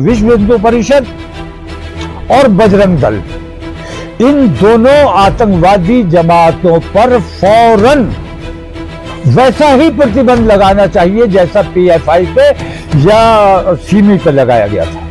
विश्व हिंदू परिषद और बजरंग दल, इन दोनों आतंकवादी जमातों पर फौरन वैसा ही प्रतिबंध लगाना चाहिए जैसा पीएफआई पे या सिमी पे लगाया गया था।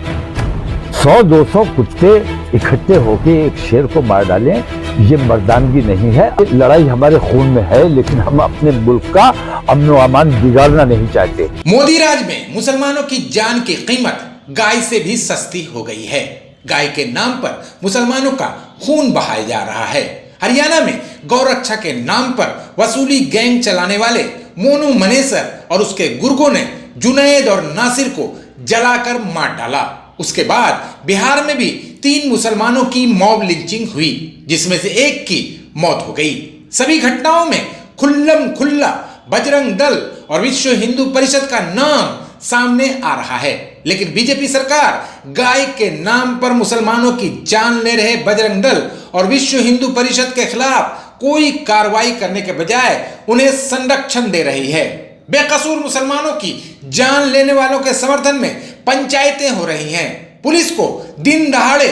100-200 कुत्ते इकट्ठे होके एक शेर को मार डालें, ये मर्दानगी नहीं है। लड़ाई हमारे खून में है, लेकिन हम अपने मुल्क का अमन व अमान बिगाड़ना नहीं चाहते। मोदी राज में मुसलमानों की जान की कीमत गाय से भी सस्ती हो गई है। गाय के नाम पर मुसलमानों का खून बहाया जा रहा है। हरियाणा में गौरक्षा के नाम पर वसूली गैंग चलाने वाले मोनू मनेसर और उसके गुर्गों ने जुनैद और नासिर को जलाकर मार डाला। उसके बाद बिहार में भी 3 मुसलमानों की मॉब लिंचिंग हुई, जिसमें से एक की मौत हो गई। सभी घटनाओं में खुल्लम खुल्ला बजरंग दल और विश्व हिंदू परिषद का नाम सामने आ रहा है। लेकिन बीजेपी सरकार गाय के नाम पर मुसलमानों की जान ले रहे बजरंग दल और विश्व हिंदू परिषद के खिलाफ कोई कार्रवाई करने के बजाय उन्हें संरक्षण दे रही है। बेकसूर मुसलमानों की जान लेने वालों के समर्थन में पंचायतें हो रही हैं। पुलिस को दिन दहाड़े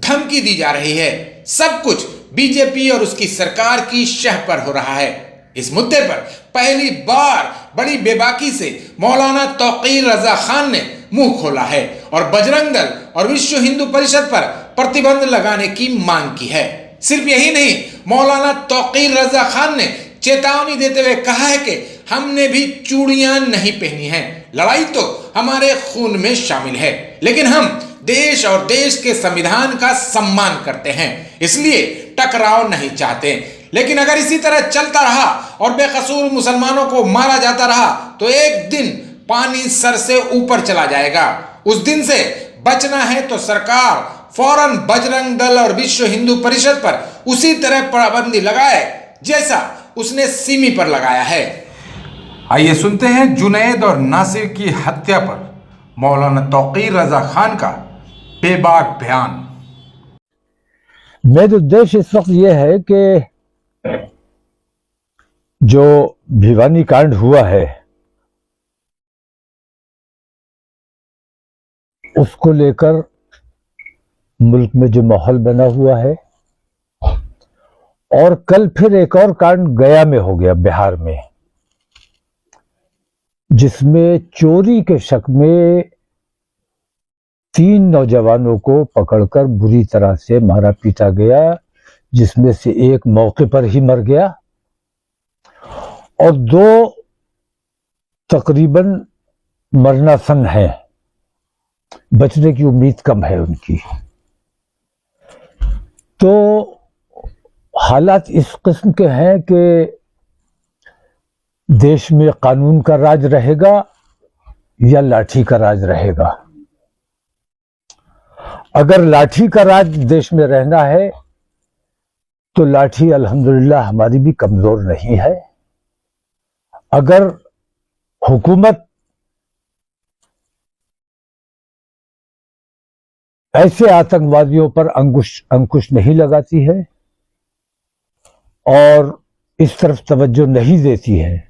धमकी दी जा रही है। सब कुछ बीजेपी और उसकी सरकार की शह पर हो रहा है। इस मुद्दे पर पहली बार बड़ी बेबाकी से मौलाना तौकीर रजा खान ने मुंह खोला है और बजरंग दल और विश्व हिंदू परिषद पर प्रतिबंध लगाने की मांग की है। सिर्फ यही नहीं, मौलाना तौकीर रजा खान ने चेतावनी देते हुए कहा है कि हमने भी चूड़ियां नहीं पहनी हैं। लड़ाई तो हमारे खून में शामिल है, लेकिन हम देश और देश के संविधान का सम्मान करते हैं, इसलिए टकराव नहीं चाहते। लेकिन अगर इसी तरह चलता रहा और बेकसूर मुसलमानों को मारा जाता रहा तो एक दिन पानी सर से ऊपर चला जाएगा। उस दिन से बचना है तो सरकार फौरन बजरंग दल और विश्व हिंदू परिषद पर उसी तरह पाबंदी लगाए जैसा उसने सिमी पर लगाया है। आइए सुनते हैं जुनैद और नासिर की हत्या पर मौलाना तौकीर रजा खान का बेबाक बयान। मेरा उद्देश्य इस वक्त यह है कि जो भिवानी कांड हुआ है उसको लेकर मुल्क में जो माहौल बना हुआ है, और कल फिर एक और कांड गया में हो गया बिहार में, जिसमें चोरी के शक में 3 नौजवानों को पकड़कर बुरी तरह से मारा पीटा गया, जिसमें से एक मौके पर ही मर गया और 2 तकरीबन मरनासन हैं, बचने की उम्मीद कम है उनकी। तो हालात इस किस्म के हैं कि देश में कानून का राज रहेगा या लाठी का राज रहेगा। अगर लाठी का राज देश में रहना है तो लाठी अल्हम्दुलिल्लाह हमारी भी कमजोर नहीं है। अगर हुकूमत ऐसे आतंकवादियों पर अंकुश नहीं लगाती है और इस तरफ तवज्जो नहीं देती है,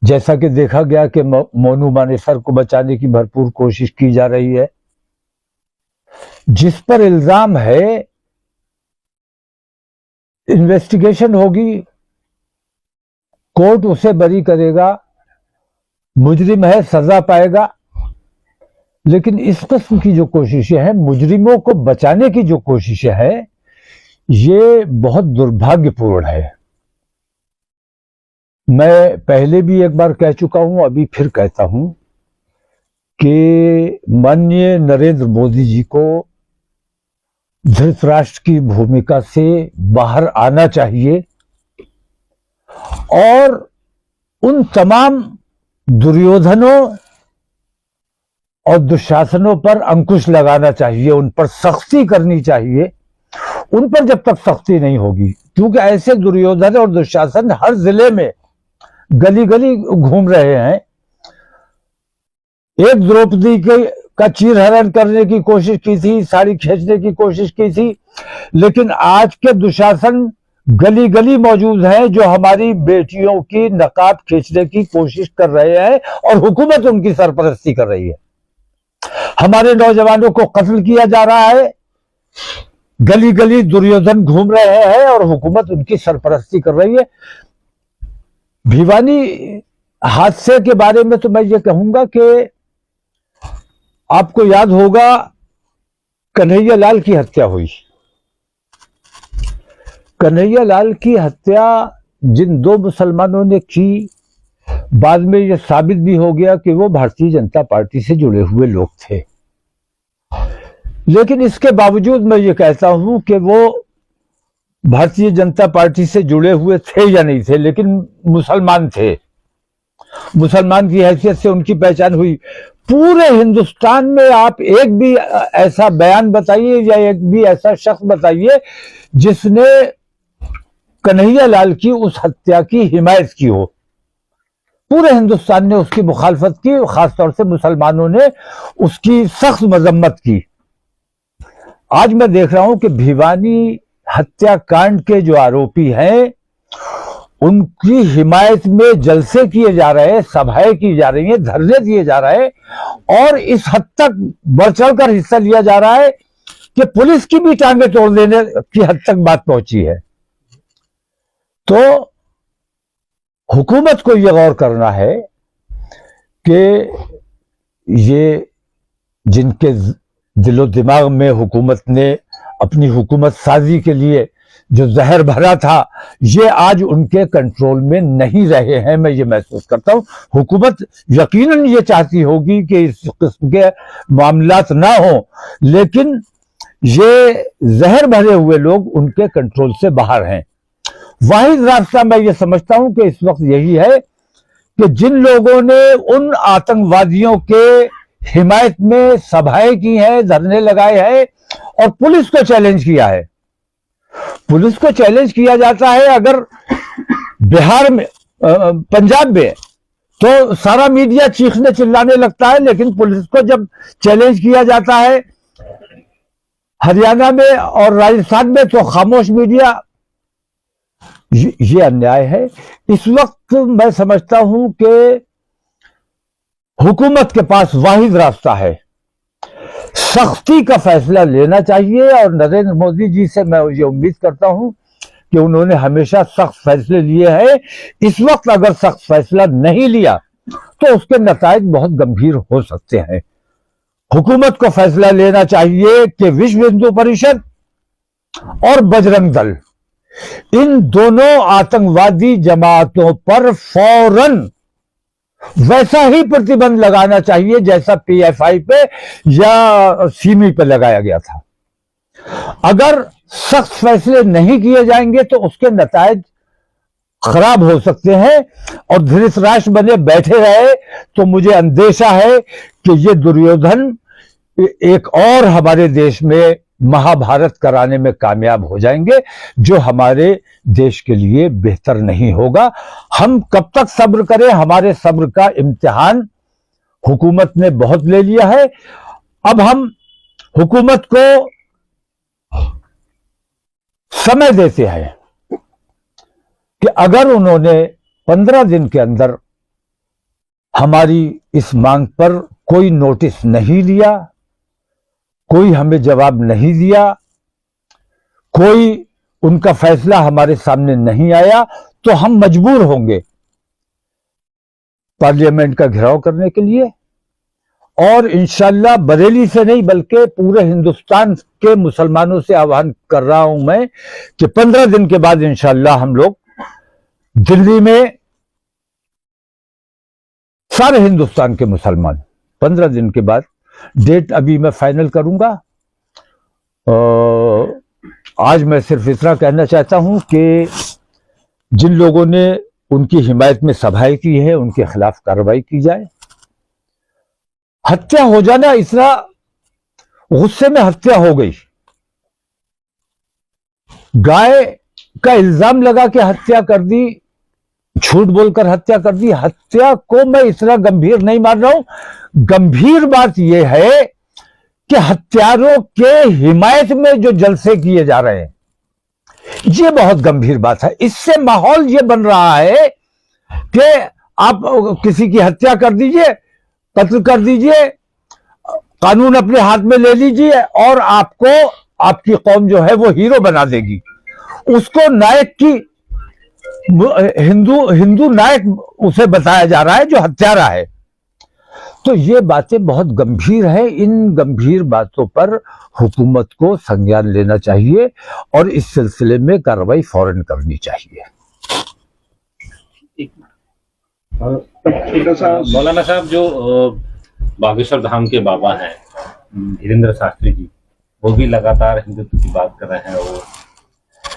जैसा कि देखा गया कि मोनू मानेसर को बचाने की भरपूर कोशिश की जा रही है, जिस पर इल्जाम है इन्वेस्टिगेशन होगी, कोर्ट उसे बरी करेगा, मुजरिम है सजा पाएगा। लेकिन इस किस्म की जो कोशिशें हैं, मुजरिमों को बचाने की जो कोशिशें हैं, ये बहुत दुर्भाग्यपूर्ण है। मैं पहले भी एक बार कह चुका हूं, अभी फिर कहता हूं कि माननीय नरेंद्र मोदी जी को धृतराष्ट्र की भूमिका से बाहर आना चाहिए और उन तमाम दुर्योधनों और दुशासनों पर अंकुश लगाना चाहिए, उन पर सख्ती करनी चाहिए। उन पर जब तक सख्ती नहीं होगी, क्योंकि ऐसे दुर्योधन और दुशासन हर जिले में गली गली घूम रहे हैं। एक द्रौपदी का चीरहरण करने की कोशिश की थी, साड़ी खींचने की कोशिश की थी, लेकिन आज के दुशासन गली गली मौजूद हैं जो हमारी बेटियों की नकाब खींचने की कोशिश कर रहे हैं और हुकूमत उनकी सरपरस्ती कर रही है। हमारे नौजवानों को कत्ल किया जा रहा है, गली गली दुर्योधन घूम रहे हैं और हुकूमत उनकी सरपरस्ती कर रही है। भिवानी हादसे के बारे में तो मैं ये कहूंगा कि आपको याद होगा कन्हैया लाल की हत्या हुई। कन्हैया लाल की हत्या जिन दो मुसलमानों ने की, बाद में यह साबित भी हो गया कि वो भारतीय जनता पार्टी से जुड़े हुए लोग थे। लेकिन इसके बावजूद मैं ये कहता हूं कि वो भारतीय जनता पार्टी से जुड़े हुए थे या नहीं थे, लेकिन मुसलमान थे। मुसलमान की हैसियत से उनकी पहचान हुई। पूरे हिंदुस्तान में आप एक भी ऐसा बयान बताइए या एक भी ऐसा शख्स बताइए जिसने कन्हैया लाल की उस हत्या की हिमायत की हो। पूरे हिंदुस्तान ने उसकी मुखालफत की, खासतौर से मुसलमानों ने उसकी सख्त मजम्मत की। आज मैं देख रहा हूं कि भिवानी हत्याकांड के जो आरोपी हैं उनकी हिमायत में जलसे किए जा रहे हैं, सभाएं की जा रही हैं, धरने दिए जा रहे हैं और इस हद तक बढ़ चढ़कर हिस्सा लिया जा रहा है कि पुलिस की भी टांगे तोड़ देने की हद तक बात पहुंची है। तो हुकूमत को यह गौर करना है कि ये जिनके दिलो दिमाग में हुकूमत ने अपनी हुकूमत साजी के लिए जो जहर भरा था, ये आज उनके कंट्रोल में नहीं रहे हैं। मैं ये महसूस करता हूं हुकूमत यकीनन ये चाहती होगी कि इस किस्म के मामलात ना हो, लेकिन ये जहर भरे हुए लोग उनके कंट्रोल से बाहर हैं। वाहिद रास्ता मैं ये समझता हूं कि इस वक्त यही है कि जिन लोगों ने उन आतंकवादियों के हिमायत में सभाएं की हैं, धरने लगाए हैं और पुलिस को चैलेंज किया है। पुलिस को चैलेंज किया जाता है अगर बिहार में, पंजाब में, तो सारा मीडिया चीखने चिल्लाने लगता है, लेकिन पुलिस को जब चैलेंज किया जाता है हरियाणा में और राजस्थान में तो खामोश मीडिया। ये अन्याय है। इस वक्त मैं समझता हूं कि हुकूमत के पास वाहिद रास्ता है, सख्ती का फैसला लेना चाहिए और नरेंद्र मोदी जी से मैं ये उम्मीद करता हूं कि उन्होंने हमेशा सख्त फैसले लिए हैं। इस वक्त अगर सख्त फैसला नहीं लिया तो उसके नतायज बहुत गंभीर हो सकते हैं। हुकूमत को फैसला लेना चाहिए कि विश्व हिंदू परिषद और बजरंग दल, इन दोनों आतंकवादी जमातों पर फौरन वैसा ही प्रतिबंध लगाना चाहिए जैसा पीएफआई पे या सीमी पे लगाया गया था। अगर सख्त फैसले नहीं किए जाएंगे तो उसके नतायज खराब हो सकते हैं और धृतराष्ट्र बने बैठे रहे तो मुझे अंदेशा है कि ये दुर्योधन एक और हमारे देश में महाभारत कराने में कामयाब हो जाएंगे, जो हमारे देश के लिए बेहतर नहीं होगा। हम कब तक सब्र करें? हमारे सब्र का इम्तिहान हुकूमत ने बहुत ले लिया है। अब हम हुकूमत को समय देते हैं कि अगर उन्होंने 15 दिन के अंदर हमारी इस मांग पर कोई नोटिस नहीं लिया, कोई हमें जवाब नहीं दिया, कोई उनका फैसला हमारे सामने नहीं आया, तो हम मजबूर होंगे पार्लियामेंट का घेराव करने के लिए और इंशाल्लाह बरेली से नहीं बल्कि पूरे हिंदुस्तान के मुसलमानों से आह्वान कर रहा हूं मैं कि 15 दिन के बाद इंशाल्लाह हम लोग दिल्ली में, सारे हिंदुस्तान के मुसलमान 15 दिन के बाद, डेट अभी मैं फाइनल करूंगा। आज मैं सिर्फ इतना कहना चाहता हूं कि जिन लोगों ने उनकी हिमायत में सभाएं की है उनके खिलाफ कार्रवाई की जाए। हत्या हो जाना, इतना गुस्से में हत्या हो गई, गाय का इल्जाम लगा के हत्या कर दी, झूठ बोलकर हत्या कर दी। हत्या को मैं इतना गंभीर नहीं मान रहा हूं। गंभीर बात यह है कि हत्यारों के हिमायत में जो जलसे किए जा रहे हैं, यह बहुत गंभीर बात है। इससे माहौल यह बन रहा है कि आप किसी की हत्या कर दीजिए, कत्ल कर दीजिए, कानून अपने हाथ में ले लीजिए और आपको आपकी कौम जो है वो हीरो बना देगी। उसको नायक की हिंदू नायक उसे बताया जा रहा है जो हत्यारा है। तो ये बातें बहुत गंभीर है। इन गंभीर बातों पर हुकूमत को संज्ञान लेना चाहिए और इस सिलसिले में कार्रवाई फौरन करनी चाहिए। मौलाना साहब, जो बागेश्वर धाम के बाबा हैं धीरेन्द्र शास्त्री जी, वो भी लगातार हिंदुत्व की बात कर रहे हैं। और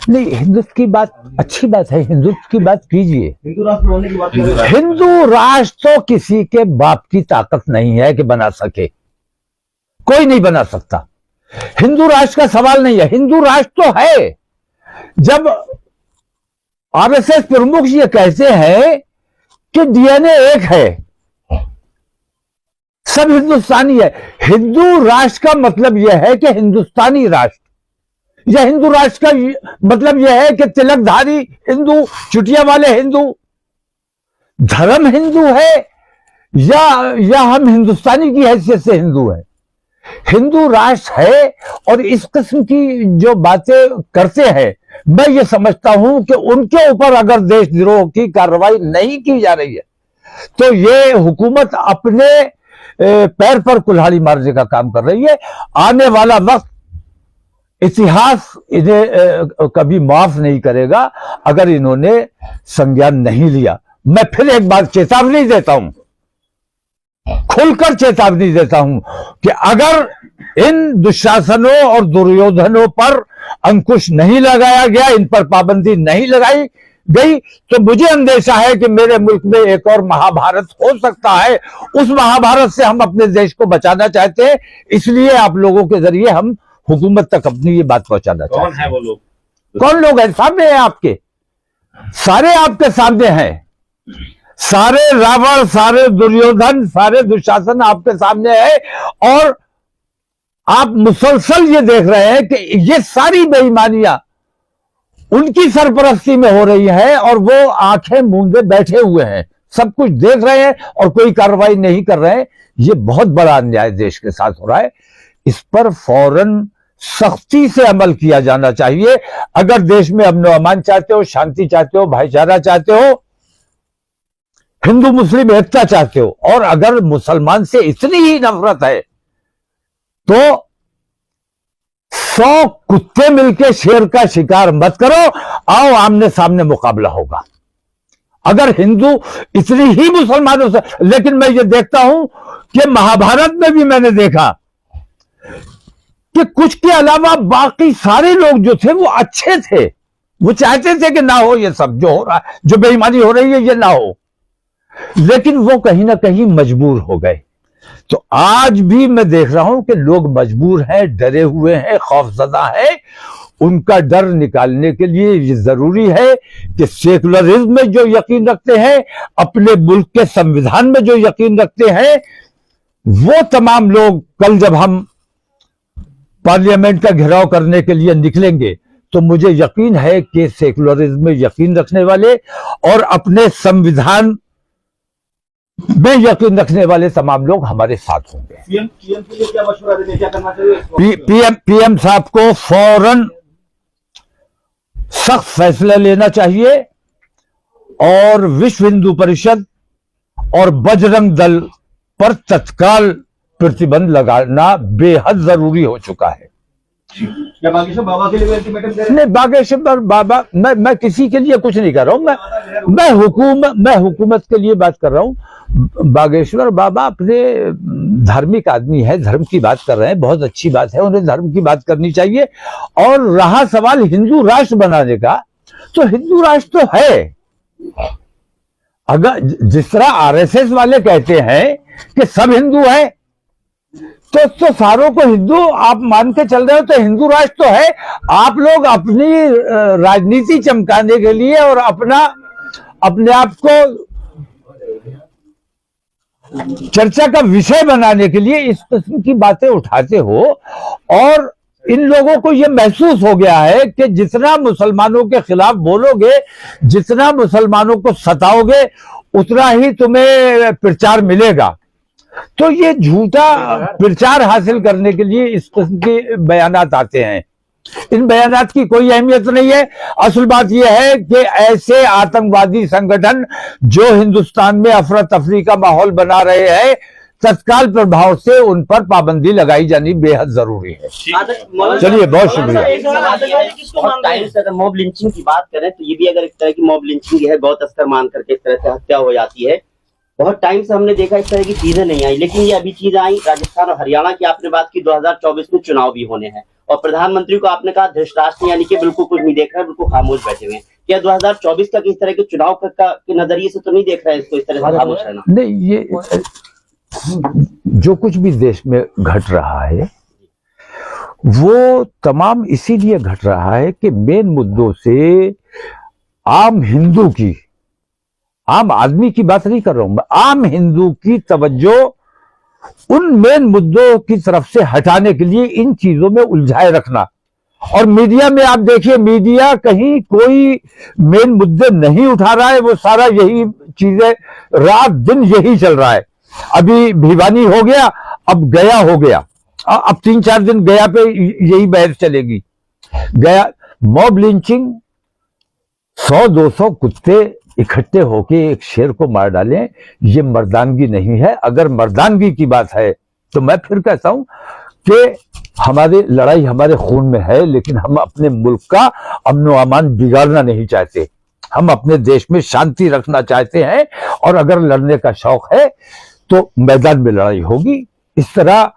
नहीं, हिंदुत्व की बात अच्छी बात है, हिंदुत्व की बात कीजिए। हिंदू राष्ट्र बनने की बात कर रहे हैं। हिंदू राष्ट्र तो किसी के बाप की ताकत नहीं है कि बना सके, कोई नहीं बना सकता। हिंदू राष्ट्र का सवाल नहीं है, हिंदू राष्ट्र तो है। जब आरएसएस प्रमुख ये कहते हैं कि डीएनए एक है, सब हिंदुस्तानी है, हिंदू राष्ट्र का मतलब यह है कि हिंदुस्तानी राष्ट्र, या हिंदू राष्ट्र का मतलब यह है कि तिलकधारी हिंदू, चुटिया वाले हिंदू। धर्म हिंदू है या हम हिंदुस्तानी की हैसियत से हिंदू है? हिंदू राष्ट्र है। और इस किस्म की जो बातें करते हैं, मैं ये समझता हूं कि उनके ऊपर अगर देशद्रोह की कार्रवाई नहीं की जा रही है तो ये हुकूमत अपने पैर पर कुल्हाड़ी मारने का काम कर रही है। आने वाला वक्त इतिहास इन्हें कभी माफ नहीं करेगा अगर इन्होंने संज्ञान नहीं लिया। मैं फिर एक बात चेतावनी देता हूं, खुलकर चेतावनी देता हूं कि अगर इन दुशासनों और दुर्योधनों पर अंकुश नहीं लगाया गया, इन पर पाबंदी नहीं लगाई गई, तो मुझे अंदेशा है कि मेरे मुल्क में एक और महाभारत हो सकता है। उस महाभारत से हम अपने देश को बचाना चाहते हैं, इसलिए आप लोगों के जरिए हम हुकूमत तक अपनी ये बात पहुंचाना चाहते हैं। कौन है वो लोग? कौन लोग हैं? सामने हैं आपके, सारे आपके सामने हैं। सारे रावण, सारे दुर्योधन, सारे दुशासन आपके सामने है। और आप मुसलसल ये देख रहे हैं कि ये सारी बेईमानियां उनकी सरपरस्ती में हो रही है और वो आंखें मूंदे बैठे हुए हैं, सब कुछ देख रहे हैं और कोई कार्रवाई नहीं कर रहे हैं। ये बहुत बड़ा अन्याय देश के साथ हो रहा है। इस पर फौरन सख्ती से अमल किया जाना चाहिए। अगर देश में अमन अमान चाहते हो, शांति चाहते हो, भाईचारा चाहते हो, हिंदू मुस्लिम एकता चाहते हो, और अगर मुसलमान से इतनी ही नफरत है तो 100 कुत्ते मिलकर शेर का शिकार मत करो, आओ आमने सामने मुकाबला होगा। अगर हिंदू इतनी ही मुसलमानों से, लेकिन मैं ये देखता हूं कि महाभारत में भी मैंने देखा कि कुछ के अलावा बाकी सारे लोग जो थे वो अच्छे थे, वो चाहते थे कि ना हो ये सब जो हो रहा है, जो बेईमानी हो रही है ये ना हो, लेकिन वो कहीं ना कहीं मजबूर हो गए। तो आज भी मैं देख रहा हूं कि लोग मजबूर हैं, डरे हुए हैं, खौफजदा हैं। उनका डर निकालने के लिए ये जरूरी है कि सेकुलरिज्म में जो यकीन रखते हैं, अपने मुल्क के संविधान में जो यकीन रखते हैं, वो तमाम लोग कल जब हम पार्लियामेंट का घेराव करने के लिए निकलेंगे तो मुझे यकीन है कि सेकुलरिज्म में यकीन रखने वाले और अपने संविधान में यकीन रखने वाले तमाम लोग हमारे साथ होंगे। पीएम के लिए क्या मशवरा देते हैं, क्या करना चाहिए? पीएम साहब को फौरन सख्त फैसला लेना चाहिए और विश्व हिंदू परिषद और बजरंग दल पर तत्काल प्रतिबंध लगाना बेहद जरूरी हो चुका है। क्या बागेश्वर बाबा के लिए भी अल्टीमेटम दे रहे हैं? नहीं, बागेश्वर बाबा, मैं किसी के लिए कुछ नहीं कर रहा हूं। मैं हुकूमत के लिए बात कर रहा हूं। बागेश्वर बाबा अपने धार्मिक आदमी है, धर्म की बात कर रहे हैं, बहुत अच्छी बात है, उन्हें धर्म की बात करनी चाहिए। और रहा सवाल हिंदू राष्ट्र बनाने का, तो हिंदू राष्ट्र तो है। अगर जिस तरह आरएसएस वाले कहते हैं कि सब हिंदू है, तो सारों को हिंदू आप मान के चल रहे हो, तो हिंदू राष्ट्र तो है। आप लोग अपनी राजनीति चमकाने के लिए और अपने आप को चर्चा का विषय बनाने के लिए इस किस्म की बातें उठाते हो। और इन लोगों को यह महसूस हो गया है कि जितना मुसलमानों के खिलाफ बोलोगे, जितना मुसलमानों को सताओगे, उतना ही तुम्हें प्रचार मिलेगा। तो ये झूठा प्रचार हासिल करने के लिए इस किस्म के बयानात आते हैं। इन बयानात की कोई अहमियत नहीं है। असल बात यह है कि ऐसे आतंकवादी संगठन जो हिंदुस्तान में अफरा तफरी का माहौल बना रहे हैं, तत्काल प्रभाव से उन पर पाबंदी लगाई जानी बेहद जरूरी है। चलिए, बहुत शुक्रिया। मॉब लिंचिंग की बात करें तो ये भी अगर एक तरह की मॉब लिंचिंग है, गौ तस्कर मान करके इस तरह से हत्या हो जाती है। बहुत टाइम से हमने देखा इस तरह की चीजें नहीं आई, लेकिन ये अभी चीजें आई। राजस्थान और हरियाणा की आपने बात की, 2024 में चुनाव भी होने हैं और प्रधानमंत्री को आपने कहा धृतराष्ट्र यानी कि बिल्कुल कुछ नहीं देख रहा है, बिल्कुल खामोश बैठे हुए हैं। क्या 2024 का किस तरह के चुनाव के नजरिए से तो नहीं देख रहा है इसको इस तरह से खामोश रहना? नहीं, ये जो कुछ भी देश में घट रहा है वो तमाम इसीलिए घट रहा है कि मेन मुद्दों से आम हिंदू की, आम आदमी की बात नहीं कर रहा हूं मैं, आम हिंदू की तवज्जो उन मेन मुद्दों की तरफ से हटाने के लिए इन चीजों में उलझाए रखना। और मीडिया में आप देखिए, मीडिया कहीं कोई मेन मुद्दे नहीं उठा रहा है, वो सारा यही चीजें रात दिन यही चल रहा है। अभी भिवानी हो गया, अब गया हो गया, अब 3-4 दिन गया पे यही बहस चलेगी। गया मॉब लिंचिंग, 100-200 कुत्ते इकट्ठे होके एक शेर को मार डालें, ये मर्दानगी नहीं है। अगर मर्दानगी की बात है तो मैं फिर कहता हूं कि हमारी लड़ाई हमारे खून में है, लेकिन हम अपने मुल्क का अमन व अमान बिगाड़ना नहीं चाहते। हम अपने देश में शांति रखना चाहते हैं, और अगर लड़ने का शौक है तो मैदान में लड़ाई होगी। इस तरह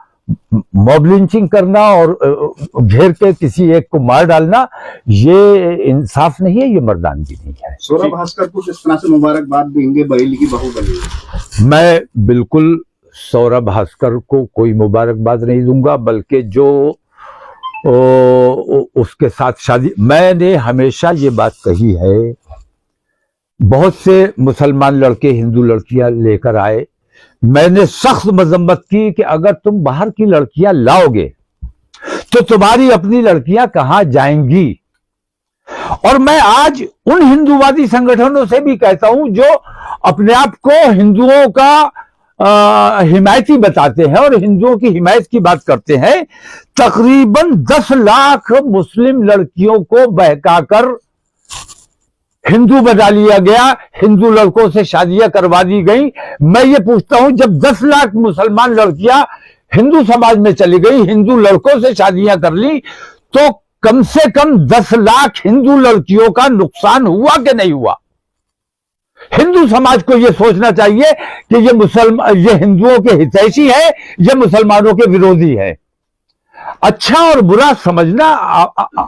मॉब लिंचिंग करना और घेर के किसी एक को मार डालना, ये इंसाफ नहीं है, ये मर्दानगी नहीं है। सौरभ भास्कर को किस तरह से मुबारकबाद देंगे, बरेली की बहू बनी? मैं बिल्कुल सौरभ भास्कर को कोई मुबारकबाद नहीं दूंगा, बल्कि जो उसके साथ शादी, मैंने हमेशा ये बात कही है, बहुत से मुसलमान लड़के हिंदू लड़कियां लेकर आए, मैंने सख्त मजम्मत की कि अगर तुम बाहर की लड़कियां लाओगे तो तुम्हारी अपनी लड़कियां कहां जाएंगी। और मैं आज उन हिंदूवादी संगठनों से भी कहता हूं जो अपने आप को हिंदुओं का हिमायती बताते हैं और हिंदुओं की हिमायत की बात करते हैं, तकरीबन 10 लाख मुस्लिम लड़कियों को बहकाकर हिंदू बना लिया गया, हिंदू लड़कों से शादियां करवा दी गई। मैं ये पूछता हूं, जब 10 लाख मुसलमान लड़कियां हिंदू समाज में चली गई, हिंदू लड़कों से शादियां कर ली, तो कम से कम 10 लाख हिंदू लड़कियों का नुकसान हुआ कि नहीं हुआ? हिंदू समाज को यह सोचना चाहिए कि ये हिंदुओं के हितैषी है, ये मुसलमानों के विरोधी है। अच्छा और बुरा समझना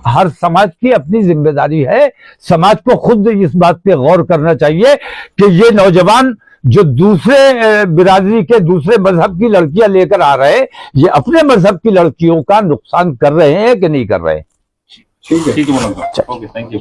हर समाज की अपनी जिम्मेदारी है। समाज को खुद इस बात पे गौर करना चाहिए कि ये नौजवान जो दूसरे बिरादरी के दूसरे मजहब की लड़कियां लेकर आ रहे हैं, ये अपने मजहब की लड़कियों का नुकसान कर रहे हैं कि नहीं कर रहे हैं। ठीक है, ओके, थैंक यू।